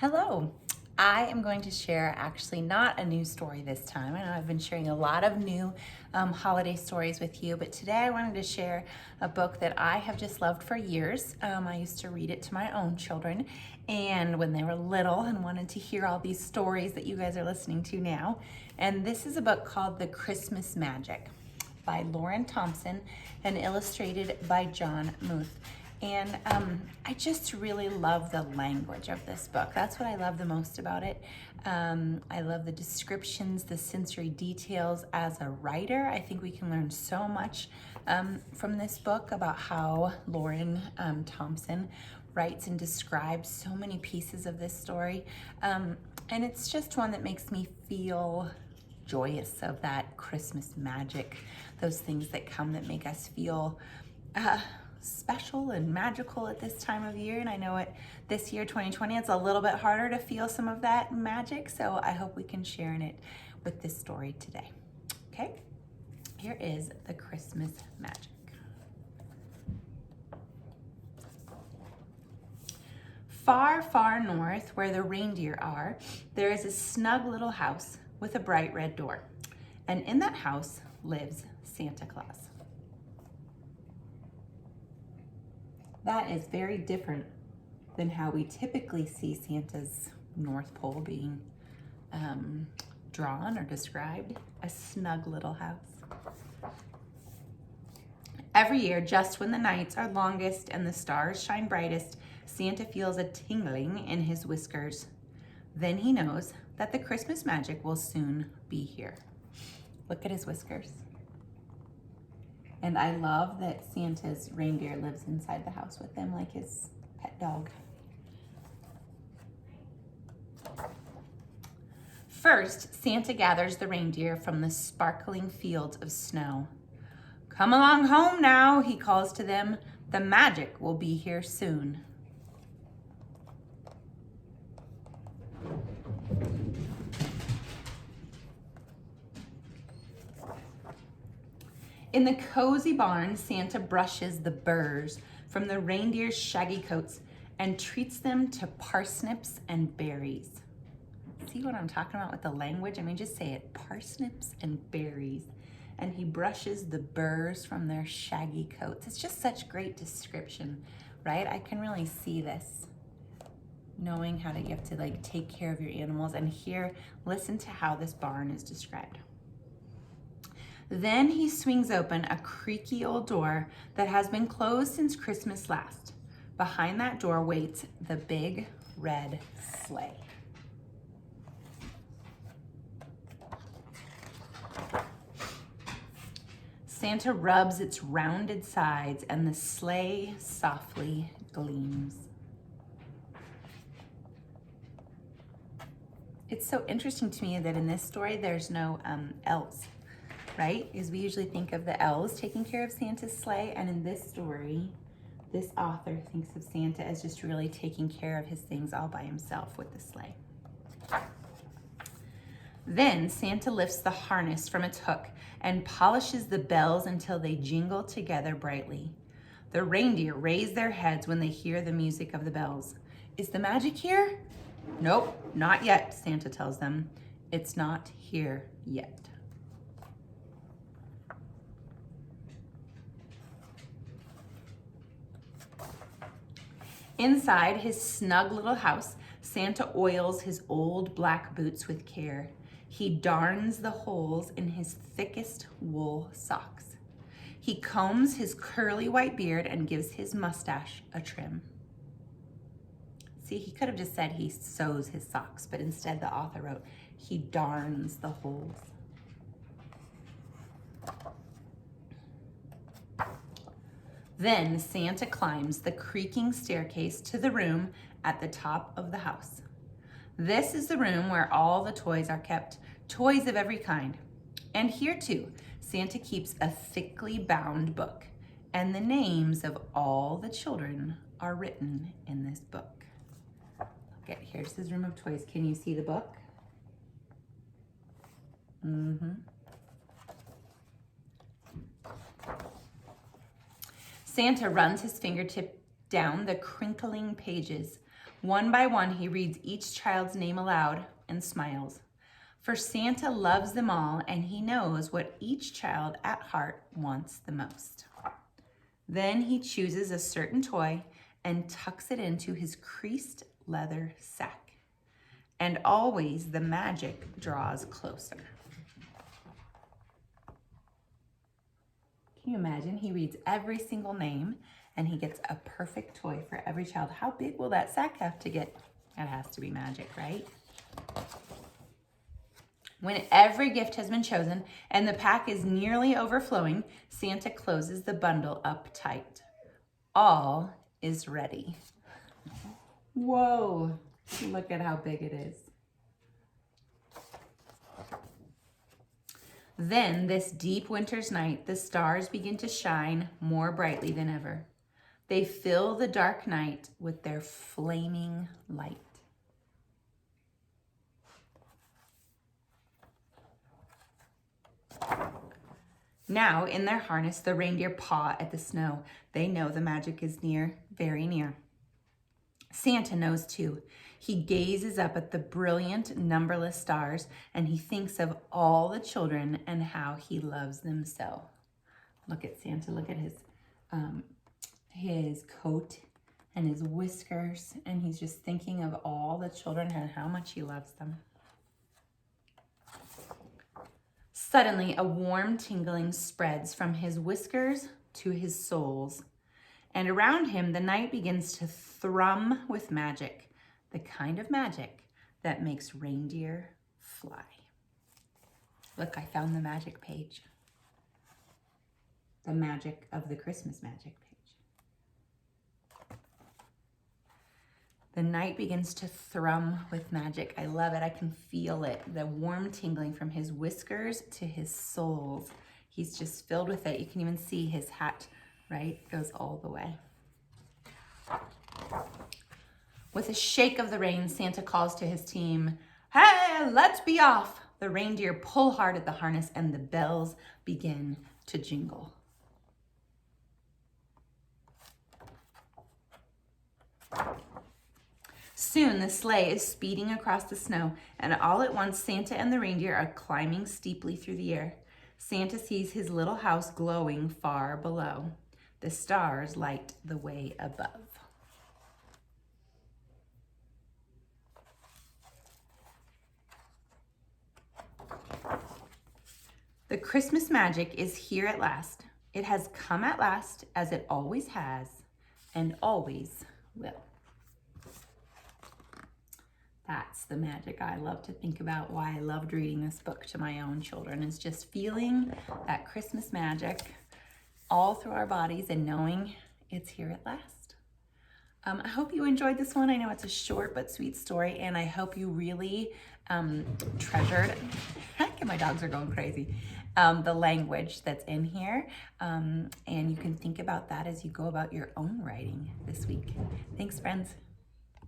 Hello. I am going to share actually not a new story this time. I know I've been sharing a lot of new holiday stories with you, but today I wanted to share a book that I have just loved for years. I used to read it to my own children and when they were little and wanted to hear all these stories that you guys are listening to now. And this is a book called The Christmas Magic by Thompson and illustrated by John Muth. And I just really love the language of this book. That's what I love the most about it. I love the descriptions, the sensory details. As a writer, I think we can learn so much from this book about how Thompson writes and describes so many pieces of this story. And it's just one that makes me feel joyous of that Christmas magic, those things that come that make us feel special and magical at this time of year. And I know this year 2020, it's a little bit harder to feel some of that magic, so I hope we can share in it with this story today. Okay, here is The Christmas Magic. Far, far north, where the reindeer are, there is a snug little house with a bright red door, and in that house lives Santa Claus. That is very different than how we typically see Santa's North Pole being drawn or described, a snug little house. Every year, just when the nights are longest and the stars shine brightest, Santa feels a tingling in his whiskers. Then he knows that the Christmas magic will soon be here. Look at his whiskers. And I love that Santa's reindeer lives inside the house with them like his pet dog. First, Santa gathers the reindeer from the sparkling fields of snow. "Come along home now," he calls to them. "The magic will be here soon." In the cozy barn, Santa brushes the burrs from the reindeer's shaggy coats and treats them to parsnips and berries. See what I'm talking about with the language? I mean, just say it, parsnips and berries. And he brushes the burrs from their shaggy coats. It's just such great description, right? I can really see this. Knowing how you have to take care of your animals, and here, listen to how this barn is described. Then he swings open a creaky old door that has been closed since Christmas last. Behind that door waits the big red sleigh. Santa rubs its rounded sides and the sleigh softly gleams. It's so interesting to me that in this story there's no elves. Right? Because we usually think of the elves taking care of Santa's sleigh, and in this story, this author thinks of Santa as just really taking care of his things all by himself with the sleigh. Then Santa lifts the harness from its hook and polishes the bells until they jingle together brightly. The reindeer raise their heads when they hear the music of the bells. "Is the magic here?" "Nope, not yet," Santa tells them. "It's not here yet." Inside his snug little house, Santa oils his old black boots with care. He darns the holes in his thickest wool socks. He combs his curly white beard and gives his mustache a trim. See, he could have just said he sews his socks, but instead the author wrote, he darns the holes. Then Santa climbs the creaking staircase to the room at the top of the house. This is the room where all the toys are kept, toys of every kind. And here too, Santa keeps a thickly bound book, and the names of all the children are written in this book. Okay, here's his room of toys. Can you see the book? Santa runs his fingertip down the crinkling pages, One by one, he reads each child's name aloud and smiles. For Santa loves them all, and he knows what each child at heart wants the most. Then he chooses a certain toy and tucks it into his creased leather sack. And always the magic draws closer. Can you imagine? He reads every single name and he gets a perfect toy for every child. How big will that sack have to get? That has to be magic, right? When every gift has been chosen and the pack is nearly overflowing, Santa closes the bundle up tight. All is ready. Whoa, look at how big it is. Then, this deep winter's night, the stars begin to shine more brightly than ever. They fill the dark night with their flaming light. Now, in their harness, the reindeer paw at the snow. They know the magic is near, very near. Santa knows too. He gazes up at the brilliant, numberless stars, and he thinks of all the children and how he loves them so. Look at Santa. Look at his coat and his whiskers, and he's just thinking of all the children and how much he loves them. Suddenly, a warm tingling spreads from his whiskers to his soles, and around him the night begins to thrum with magic, the kind of magic that makes reindeer fly. Look, I found the magic page. The magic of the Christmas magic page. The night begins to thrum with magic. I love it. I can feel it. The warm tingling from his whiskers to his soles. He's just filled with it. You can even see his hat, right? Goes all the way. With a shake of the reins, Santa calls to his team, "Hey, let's be off!" The reindeer pull hard at the harness and the bells begin to jingle. Soon the sleigh is speeding across the snow, and all at once Santa and the reindeer are climbing steeply through the air. Santa sees his little house glowing far below. The stars light the way above. The Christmas magic is here at last. It has come at last, as it always has and always will. That's the magic I love to think about. Why I loved reading this book to my own children is just feeling that Christmas magic all through our bodies and knowing it's here at last. I hope you enjoyed this one. I know it's a short but sweet story, and I hope you really treasured, my dogs are going crazy, the language that's in here. And you can think about that as you go about your own writing this week. Thanks, friends.